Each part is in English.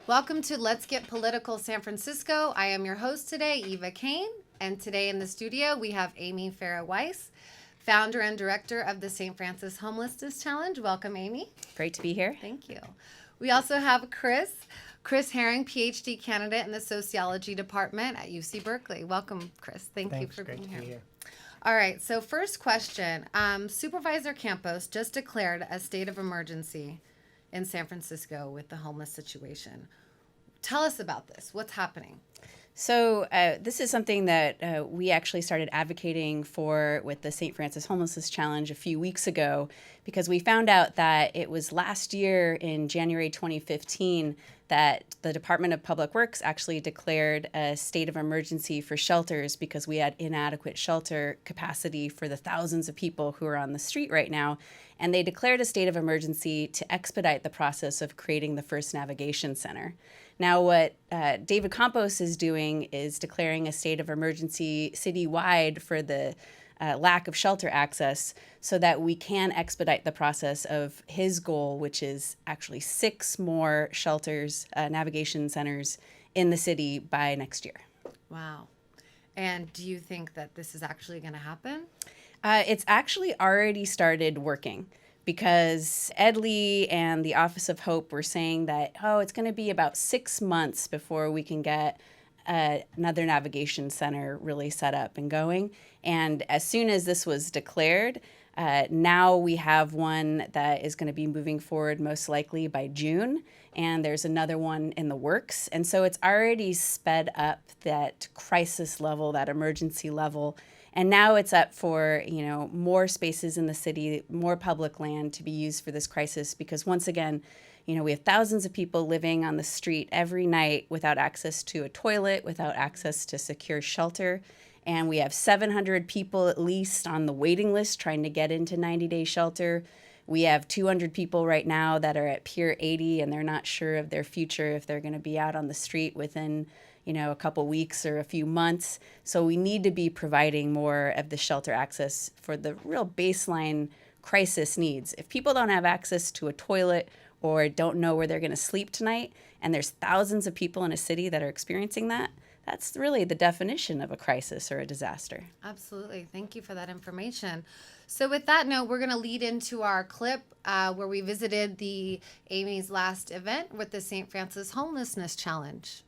Welcome to Let's Get Political San Francisco. I am your host today, Eva Kane, and today in the studio we have Amy Farah Weiss, founder and director of the St. Francis Homelessness Challenge. Welcome, Amy. Great to be here. Thank you. We also have Chris Herring, Ph.D. candidate in the Sociology department at UC Berkeley. Welcome, Chris. Thanks you for being here. All right, so first question. Supervisor Campos just declared a state of emergency in San Francisco with the homeless situation. Tell us about this. What's happening? So this is something that we actually started advocating for with the St. Francis Homelessness Challenge a few weeks ago, because we found out that it was last year in January 2015 that the Department of Public Works actually declared a state of emergency for shelters because we had inadequate shelter capacity for the thousands of people who are on the street right now. And they declared a state of emergency to expedite the process of creating the first navigation center. Now, what David Campos is doing is declaring a state of emergency citywide for the lack of shelter access so that we can expedite the process of his goal, which is actually 6 more shelters, navigation centers in the city by next year. Wow. And do you think that this is actually going to happen? It's actually already started working, because Ed Lee and the Office of Hope were saying that, it's going to be about 6 months before we can get another navigation center really set up and going. And as soon as this was declared, now we have one that is going to be moving forward most likely by June, and there's another one in the works. And so it's already sped up that crisis level, that emergency level. And now it's up for, more spaces in the city, more public land to be used for this crisis, because once again, we have thousands of people living on the street every night without access to a toilet, without access to secure shelter. And we have 700 people at least on the waiting list trying to get into 90-day shelter. We have 200 people right now that are at Pier 80, and they're not sure of their future, if they're going to be out on the street within a couple weeks or a few months. So we need to be providing more of the shelter access for the real baseline crisis needs. If people don't have access to a toilet or don't know where they're going to sleep tonight, and there's thousands of people in a city that are experiencing that, that's really the definition of a crisis or a disaster. Absolutely. Thank you for that information. So with that note, we're going to lead into our clip where we visited Amy's last event with the St. Francis Homelessness Challenge.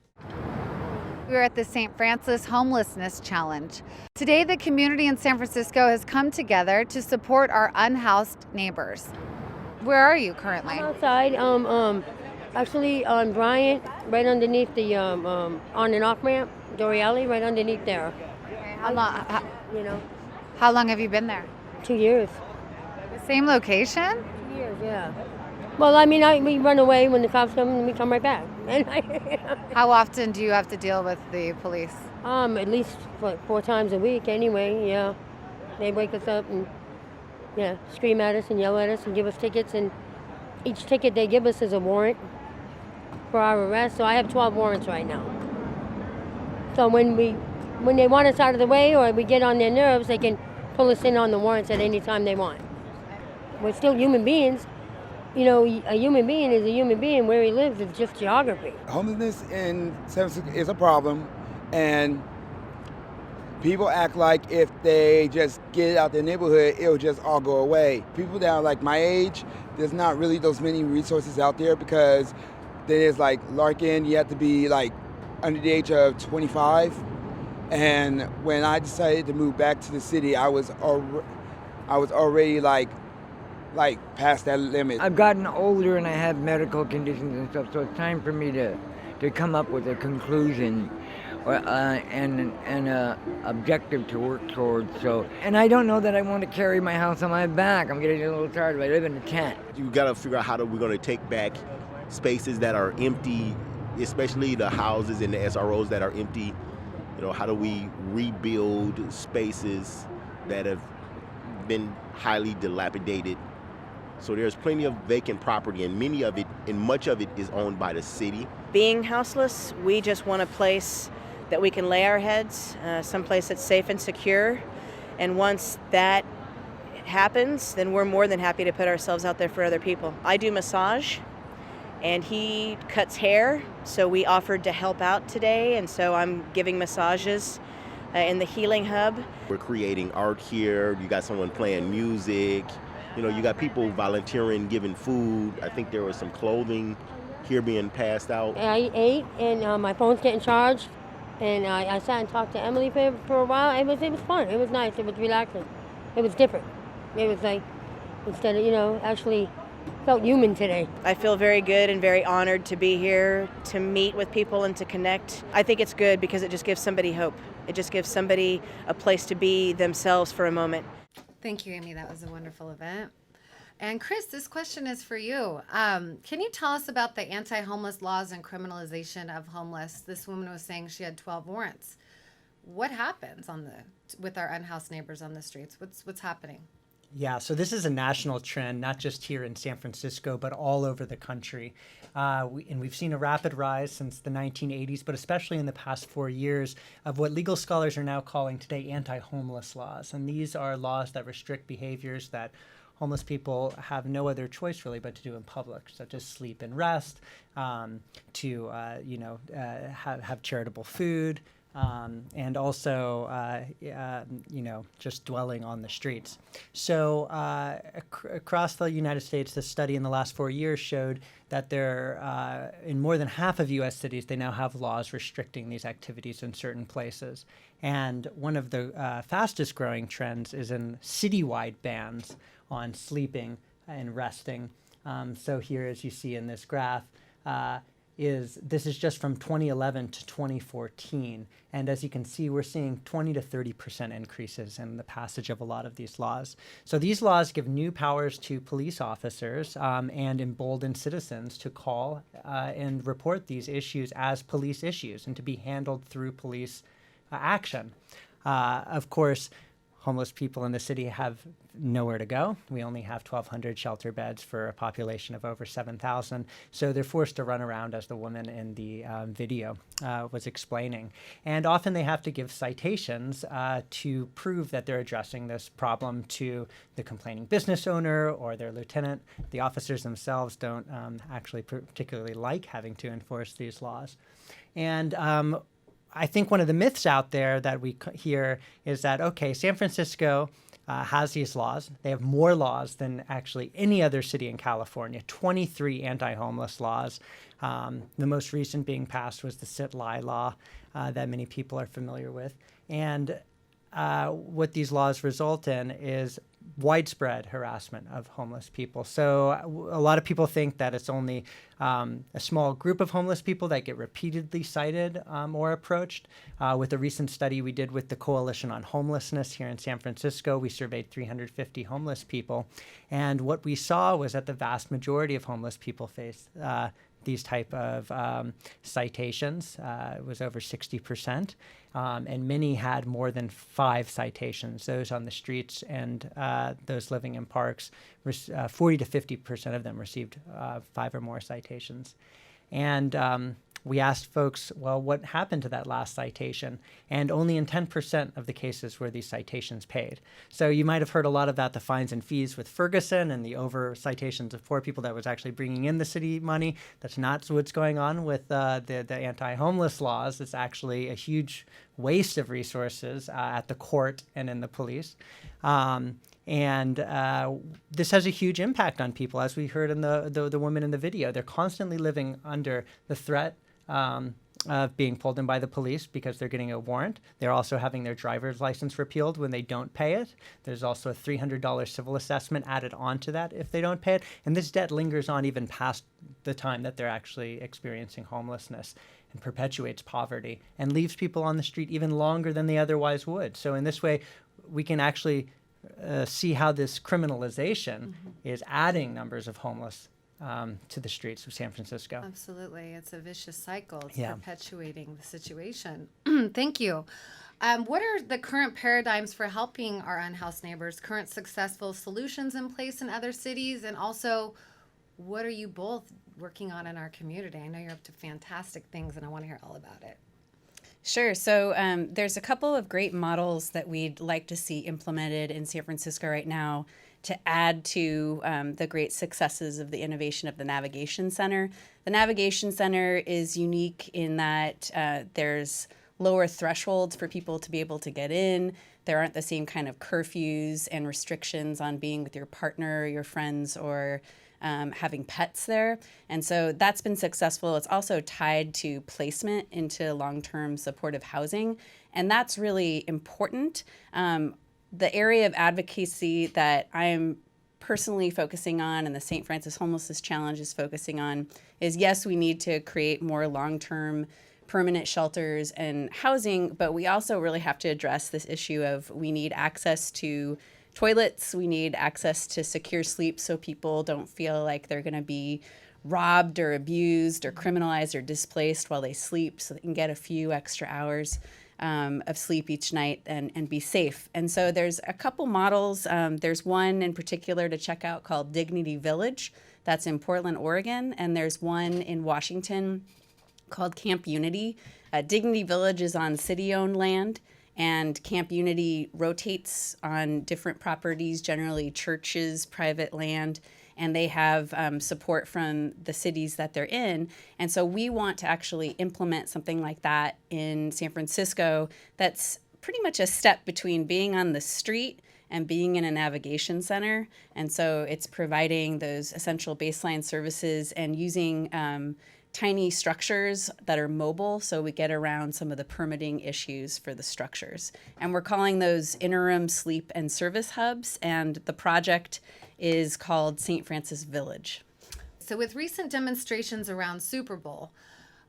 We're at the St. Francis Homelessness Challenge. Today, the community in San Francisco has come together to support our unhoused neighbors. Where are you currently? I'm outside, actually on Bryant, right underneath the on and off ramp, Dory Alley, right underneath there. Okay, how long have you been there? 2 years. The same location? 2 years, yeah. Well, we run away when the cops come, and we come right back. How often do you have to deal with the police? At least 4 times a week anyway, yeah. They wake us up and, scream at us and yell at us and give us tickets, and each ticket they give us is a warrant for our arrest. So I have 12 warrants right now. So when they want us out of the way or we get on their nerves, they can pull us in on the warrants at any time they want. We're still human beings. A human being is a human being. Where he lives is just geography. Homelessness in San Francisco is a problem, and people act like if they just get out their neighborhood, it'll just all go away. People that are like my age, there's not really those many resources out there, because there's like Larkin, you have to be like under the age of 25. And when I decided to move back to the city, I was already like past that limit. I've gotten older and I have medical conditions and stuff, so it's time for me to come up with a conclusion and an objective to work towards. And I don't know that I want to carry my house on my back. I'm getting a little tired of it. I live in a tent. You got to figure out how we're going to take back spaces that are empty, especially the houses and the SROs that are empty. How do we rebuild spaces that have been highly dilapidated? So there's plenty of vacant property, and much of it is owned by the city. Being houseless, we just want a place that we can lay our heads, someplace that's safe and secure. And once that happens, then we're more than happy to put ourselves out there for other people. I do massage, and he cuts hair, so we offered to help out today, and so I'm giving massages in the healing hub. We're creating art here. You got someone playing music. You know, you got people volunteering, giving food. I think there was some clothing here being passed out. I ate, and my phone's getting charged, and I sat and talked to Emily for a while. It was fun. It was nice. It was relaxing. It was different. It was like, instead of, actually felt human today. I feel very good and very honored to be here, to meet with people and to connect. I think it's good because it just gives somebody hope. It just gives somebody a place to be themselves for a moment. Thank you, Amy. That was a wonderful event. And Chris, this question is for you. Can you tell us about the anti-homeless laws and criminalization of homeless? This woman was saying she had 12 warrants. What happens with our unhoused neighbors on the streets? What's happening? Yeah, so this is a national trend, not just here in San Francisco, but all over the country. We've seen a rapid rise since the 1980s, but especially in the past 4 years, of what legal scholars are now calling today anti-homeless laws. And these are laws that restrict behaviors that homeless people have no other choice really but to do in public, such as sleep and rest, to have charitable food, and also, just dwelling on the streets. So across the United States, the study in the last 4 years showed that in more than half of U.S. cities, they now have laws restricting these activities in certain places. And one of the fastest growing trends is in citywide bans on sleeping and resting. So here, as you see in this graph, this is just from 2011 to 2014. And as you can see, we're seeing 20 to 30% increases in the passage of a lot of these laws. So these laws give new powers to police officers and embolden citizens to call and report these issues as police issues and to be handled through police action. Of course, homeless people in the city have nowhere to go. We only have 1,200 shelter beds for a population of over 7,000. So they're forced to run around, as the woman in the video was explaining. And often they have to give citations to prove that they're addressing this problem to the complaining business owner or their lieutenant. The officers themselves don't actually particularly like having to enforce these laws. And I think one of the myths out there that we hear is that, okay, San Francisco has these laws. They have more laws than actually any other city in California, 23 anti-homeless laws. The most recent being passed was the Sit-Lie law that many people are familiar with. And what these laws result in is widespread harassment of homeless people. So a lot of people think that it's only a small group of homeless people that get repeatedly cited or approached. With a recent study we did with the Coalition on Homelessness here in San Francisco, we surveyed 350 homeless people. And what we saw was that the vast majority of homeless people face these type of citations. It was over 60%. And many had more than 5 citations. Those on the streets and those living in parks, 40 to 50% of them received 5 or more citations. And we asked folks, well, what happened to that last citation? And only in 10% of the cases were these citations paid. So you might have heard a lot about the fines and fees with Ferguson and the over citations of poor people that was actually bringing in the city money. That's not what's going on with the anti-homeless laws. It's actually a huge waste of resources at the court and in the police. And this has a huge impact on people. As we heard in the woman in the video, they're constantly living under the threat of being pulled in by the police because they're getting a warrant. They're also having their driver's license repealed when they don't pay it. There's also a $300 civil assessment added onto that if they don't pay it. And this debt lingers on even past the time that they're actually experiencing homelessness and perpetuates poverty and leaves people on the street even longer than they otherwise would. So in this way, we can actually see how this criminalization is adding numbers of homeless to the streets of San Francisco. Absolutely. It's a vicious cycle. It's Yeah. perpetuating the situation. Thank you. What are the current paradigms for helping our unhoused neighbors, current successful solutions in place in other cities, and also what are you both working on in our community? I know you're up to fantastic things and I want to hear all about it. Sure. So there's a couple of great models that we'd like to see implemented in San Francisco right now to add to the great successes of the innovation of the Navigation Center. The Navigation Center is unique in that there's lower thresholds for people to be able to get in. There aren't the same kind of curfews and restrictions on being with your partner, or your friends, or having pets there. And so that's been successful. It's also tied to placement into long-term supportive housing. And that's really important. The area of advocacy that I'm personally focusing on and the St. Francis Homelessness Challenge is focusing on is, yes, we need to create more long-term permanent shelters and housing, but we also really have to address this issue of we need access to toilets, we need access to secure sleep so people don't feel like they're going to be robbed or abused or criminalized or displaced while they sleep, so they can get a few extra hours of sleep each night and be safe. And so there's a couple models. There's one in particular to check out called Dignity Village. That's in Portland, Oregon. And there's one in Washington called Camp Unity. Dignity Village is on city-owned land, and Camp Unity rotates on different properties, generally churches, private land, and they have support from the cities that they're in. And so we want to actually implement something like that in San Francisco that's pretty much a step between being on the street and being in a navigation center. And so it's providing those essential baseline services and using tiny structures that are mobile, so we get around some of the permitting issues for the structures. And we're calling those interim sleep and service hubs, and the project is called St. Francis Village. So with recent demonstrations around Super Bowl,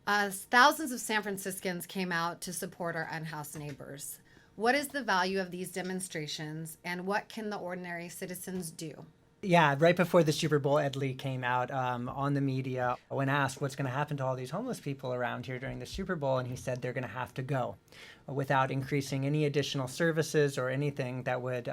thousands of San Franciscans came out to support our unhoused neighbors. What is the value of these demonstrations, and what can the ordinary citizens do? Yeah, right before the Super Bowl, Ed Lee came out on the media when asked what's going to happen to all these homeless people around here during the Super Bowl, and he said they're going to have to go without increasing any additional services or anything that would,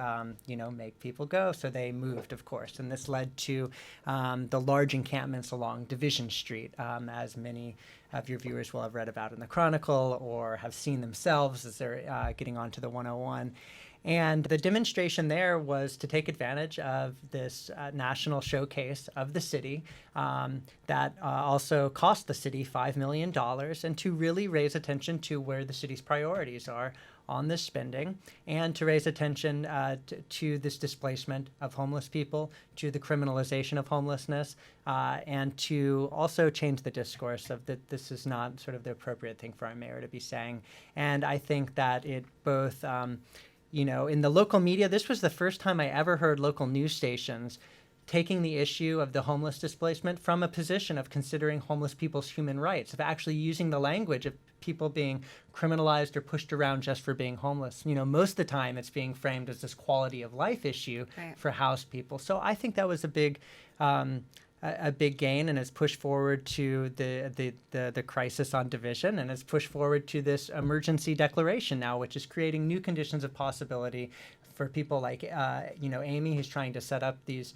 make people go. So they moved, of course, and this led to the large encampments along Division Street, as many of your viewers will have read about in the Chronicle or have seen themselves as they're getting onto the 101. And the demonstration there was to take advantage of this national showcase of the city that also cost the city $5 million, and to really raise attention to where the city's priorities are on this spending, and to raise attention to this displacement of homeless people, to the criminalization of homelessness, and to also change the discourse of that this is not sort of the appropriate thing for our mayor to be saying. And I think that it both in the local media, this was the first time I ever heard local news stations taking the issue of the homeless displacement from a position of considering homeless people's human rights, of actually using the language of people being criminalized or pushed around just for being homeless. Most of the time it's being framed as this quality of life issue for housed people. So I think that was a big gain, and has pushed forward to the crisis on Division, and has pushed forward to this emergency declaration now, which is creating new conditions of possibility for people like Amy, who's trying to set up these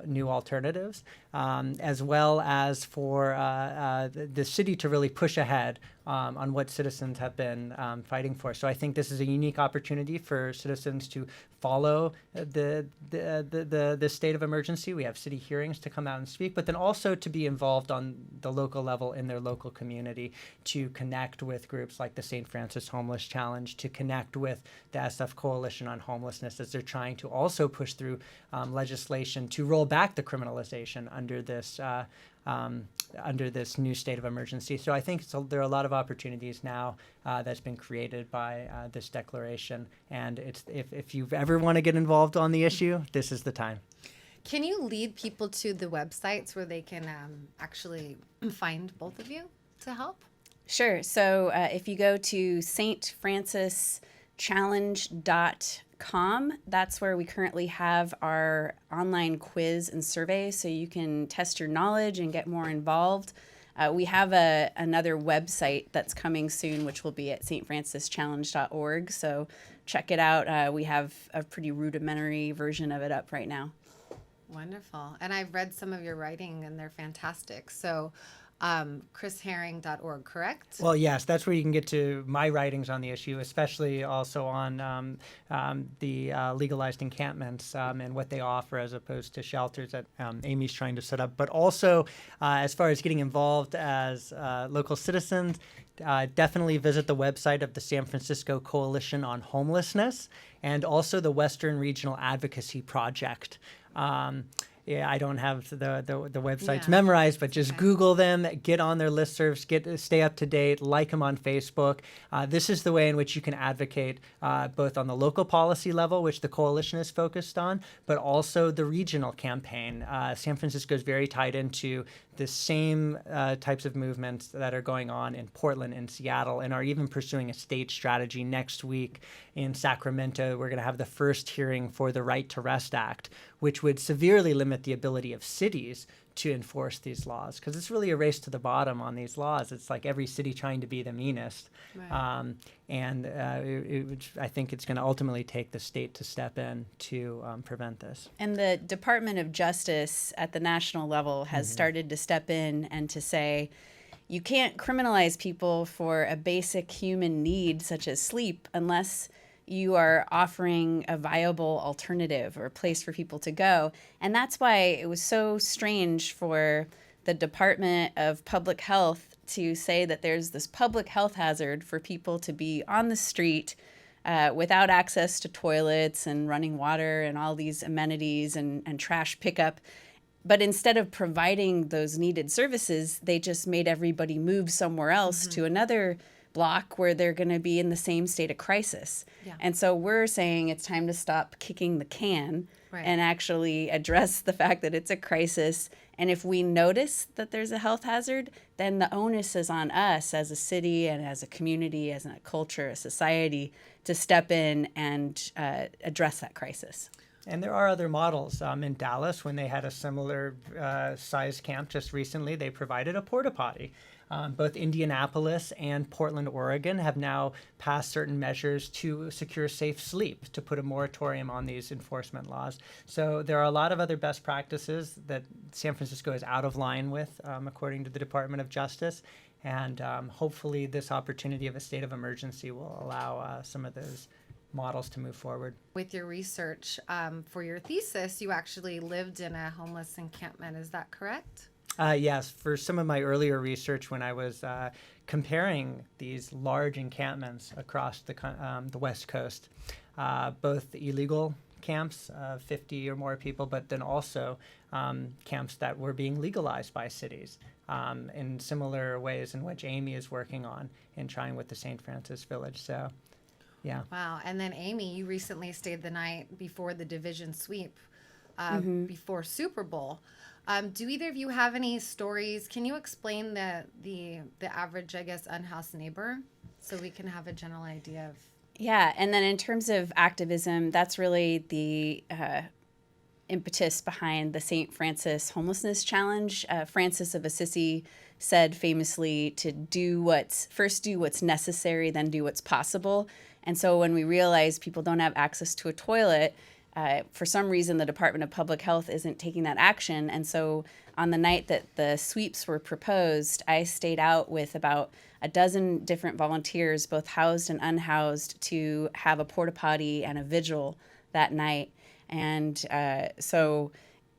new alternatives, as well as for the city to really push ahead on what citizens have been fighting for. So I think this is a unique opportunity for citizens to follow the state of emergency. We have city hearings to come out and speak, but then also to be involved on the local level in their local community, to connect with groups like the St. Francis Homeless Challenge, to connect with the SF Coalition on Homelessness as they're trying to also push through legislation to roll back the criminalization under this new state of emergency. So I think there are a lot of opportunities now that's been created by this declaration. And if you ever want to get involved on the issue, this is the time. Can you lead people to the websites where they can actually find both of you to help? Sure. So if you go to stfrancischallenge.com, that's where we currently have our online quiz and survey, so you can test your knowledge and get more involved. We have another website that's coming soon, which will be at stfrancischallenge.org, so check it out. We have a pretty rudimentary version of it up right now. Wonderful. And I've read some of your writing, and they're fantastic. So chrisherring.org, correct? Well, yes, that's where you can get to my writings on the issue, especially also on the legalized encampments and what they offer as opposed to shelters that Amy's trying to set up. But also, as far as getting involved as local citizens, definitely visit the website of the San Francisco Coalition on Homelessness and also the Western Regional Advocacy Project. Yeah, I don't have the websites memorized, but just Google them, get on their listservs, stay up to date, like them on Facebook. This is the way in which you can advocate both on the local policy level, which the coalition is focused on, but also the regional campaign. San Francisco is very tied into the same types of movements that are going on in Portland and Seattle, and are even pursuing a state strategy next week in Sacramento. We're going to have the first hearing for the Right to Rest Act, which would severely limit the ability of cities to enforce these laws, because it's really a race to the bottom on these laws. It's like every city trying to be the meanest. Right. I think it's going to ultimately take the state to step in to prevent this. And the Department of Justice at the national level has started to step in and to say, you can't criminalize people for a basic human need such as sleep unless you are offering a viable alternative or a place for people to go. And that's why it was so strange for the Department of Public Health to say that there's this public health hazard for people to be on the street without access to toilets and running water and all these amenities and trash pickup. But instead of providing those needed services, they just made everybody move somewhere else to another block where they're going to be in the same state of crisis. Yeah. And so we're saying it's time to stop kicking the can and actually address the fact that it's a crisis. And if we notice that there's a health hazard, then the onus is on us as a city and as a community, as a culture, a society, to step in and address that crisis. And there are other models. In Dallas, when they had a similar size camp just recently, they provided a porta potty. Both Indianapolis and Portland, Oregon have now passed certain measures to secure safe sleep, to put a moratorium on these enforcement laws. So there are a lot of other best practices that San Francisco is out of line with, according to the Department of Justice. And hopefully this opportunity of a state of emergency will allow some of those models to move forward. With your research for your thesis, you actually lived in a homeless encampment. Is that correct? Yes. For some of my earlier research, when I was comparing these large encampments across the West Coast, both the illegal camps, 50 or more people, but then also camps that were being legalized by cities in similar ways in which Amy is working on in trying with the St. Francis Village. So, yeah. Wow. And then, Amy, you recently stayed the night before the division sweep, before Super Bowl. Do either of you have any stories? Can you explain the average, I guess, unhoused neighbor, so we can have a general idea of? Yeah, and then in terms of activism, that's really the impetus behind the St. Francis Homelessness Challenge. Francis of Assisi said famously to do what's necessary, then do what's possible. And so when we realize people don't have access to a toilet, for some reason, the Department of Public Health isn't taking that action. And so on the night that the sweeps were proposed, I stayed out with about a dozen different volunteers, both housed and unhoused, to have a porta potty and a vigil that night. And so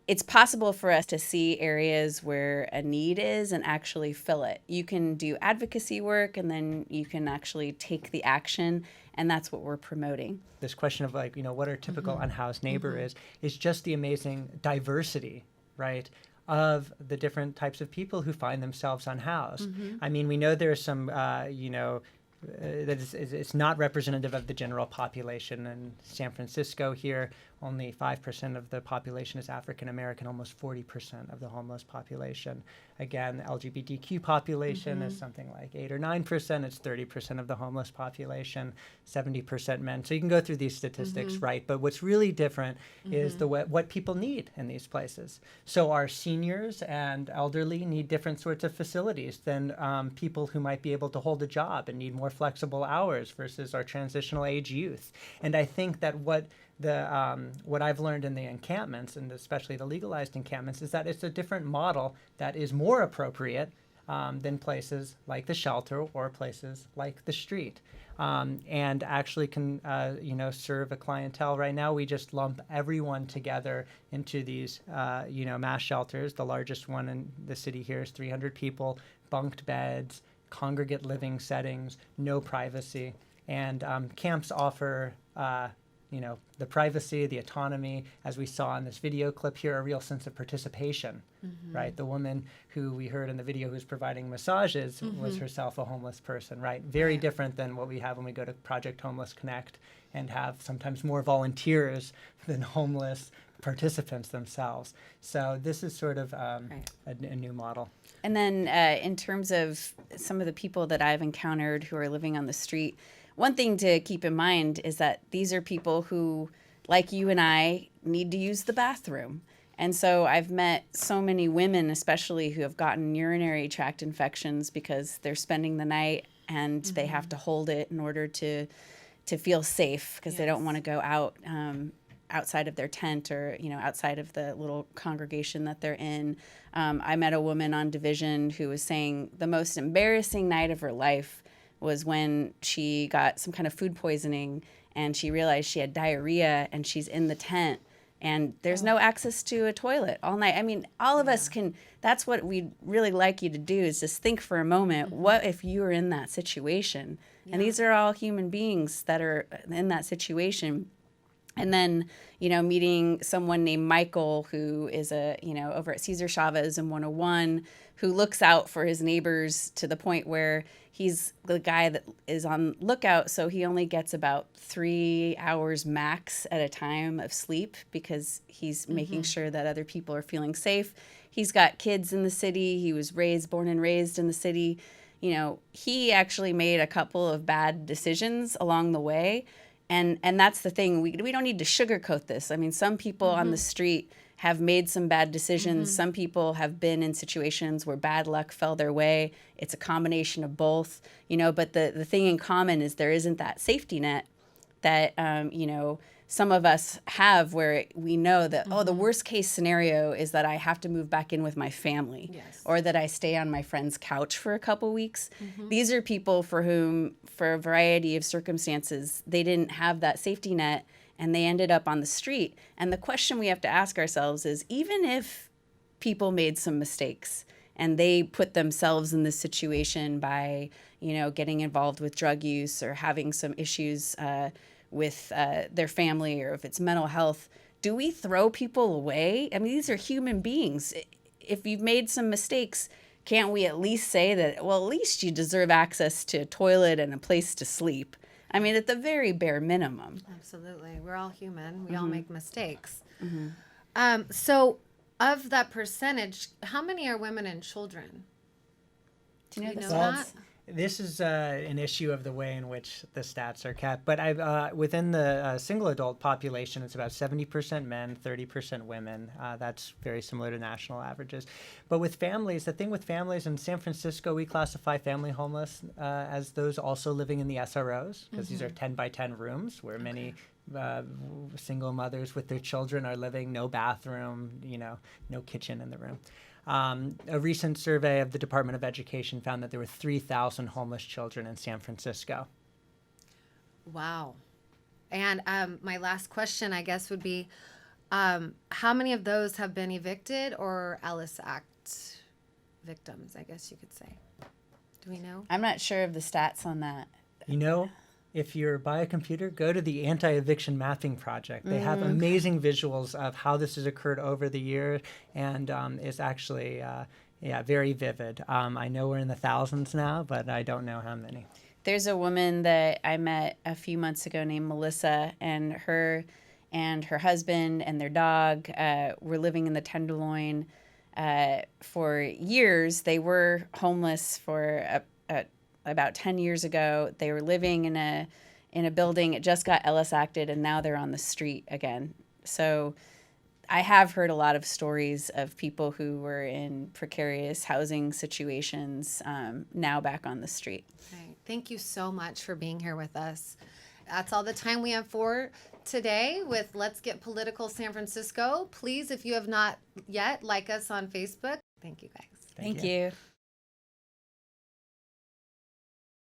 it's possible for us to see areas where a need is and actually fill it. You can do advocacy work, and then you can actually take the action. And that's what we're promoting. This question of what our typical unhoused neighbor is just the amazing diversity, right, of the different types of people who find themselves unhoused. I mean, we know there's some, that it's not representative of the general population. In San Francisco here, only 5% of the population is African American, almost 40% of the homeless population. Again, the LGBTQ population is something like 8 or 9%. It's 30% of the homeless population, 70% men. So you can go through these statistics, right? But what's really different is what people need in these places. So our seniors and elderly need different sorts of facilities than people who might be able to hold a job and need more flexible hours versus our transitional age youth. And I think that what I've learned in the encampments, and especially the legalized encampments, is that it's a different model that is more appropriate than places like the shelter or places like the street. And actually can serve a clientele. Right now, we just lump everyone together into these mass shelters. The largest one in the city here is 300 people, bunked beds, congregate living settings, no privacy. And camps offer the privacy, the autonomy, as we saw in this video clip here, a real sense of participation, right? The woman who we heard in the video who's providing massages was herself a homeless person, right? Very different than what we have when we go to Project Homeless Connect and have sometimes more volunteers than homeless participants themselves. So this is sort of a new model. And then in terms of some of the people that I've encountered who are living on the street, one thing to keep in mind is that these are people who, like you and I, need to use the bathroom. And so I've met so many women, especially who have gotten urinary tract infections because they're spending the night and they have to hold it in order to feel safe because they don't want to go out outside of their tent or outside of the little congregation that they're in. I met a woman on Division who was saying the most embarrassing night of her life was when she got some kind of food poisoning and she realized she had diarrhea and she's in the tent and there's no access to a toilet all night. I mean, all of us can, that's what we'd really like you to do is just think for a moment, what if you were in that situation? And these are all human beings that are in that situation. And then, meeting someone named Michael, who is over at Cesar Chavez in 101, who looks out for his neighbors to the point where he's the guy that is on lookout. So he only gets about 3 hours max at a time of sleep because he's making sure that other people are feeling safe. He's got kids in the city. He was born and raised in the city. He actually made a couple of bad decisions along the way. And that's the thing. We don't need to sugarcoat this. I mean, some people on the street have made some bad decisions. Some people have been in situations where bad luck fell their way. It's a combination of both, but the thing in common is there isn't that safety net that, some of us have where we know that, the worst case scenario is that I have to move back in with my family or that I stay on my friend's couch for a couple weeks. These are people for whom, for a variety of circumstances, they didn't have that safety net and they ended up on the street. And the question we have to ask ourselves is, even if people made some mistakes and they put themselves in this situation by, getting involved with drug use or having some issues with their family or if it's mental health, do we throw people away? I mean, these are human beings. If you've made some mistakes, can't we at least say that, well, at least you deserve access to a toilet and a place to sleep? I mean, at the very bare minimum. Absolutely. We're all human. We all make mistakes. So of that percentage, how many are women and children? Do you know the that? stats? This is an issue of the way in which the stats are kept. But within the single adult population, it's about 70% men, 30% women. That's very similar to national averages. But with families, the thing with families in San Francisco, we classify family homeless as those also living in the SROs, because these are 10 by 10 rooms where many single mothers with their children are living, no bathroom, no kitchen in the room. A recent survey of the Department of Education found that there were 3,000 homeless children in San Francisco. Wow. And my last question, I guess, would be, how many of those have been evicted or Ellis Act victims, I guess you could say? Do we know? I'm not sure of the stats on that. If you're by a computer, go to the Anti-Eviction Mapping Project. They have amazing visuals of how this has occurred over the year, and it's actually, very vivid. I know we're in the thousands now, but I don't know how many. There's a woman that I met a few months ago named Melissa, and her husband and their dog were living in the Tenderloin for years. They were homeless for about 10 years ago. They were living in a building. It just got Ellis Acted, and now they're on the street again. So I have heard a lot of stories of people who were in precarious housing situations now back on the street. Right. Thank you so much for being here with us. That's all the time we have for today with Let's Get Political San Francisco. Please, if you have not yet, like us on Facebook. Thank you, guys. Thank you.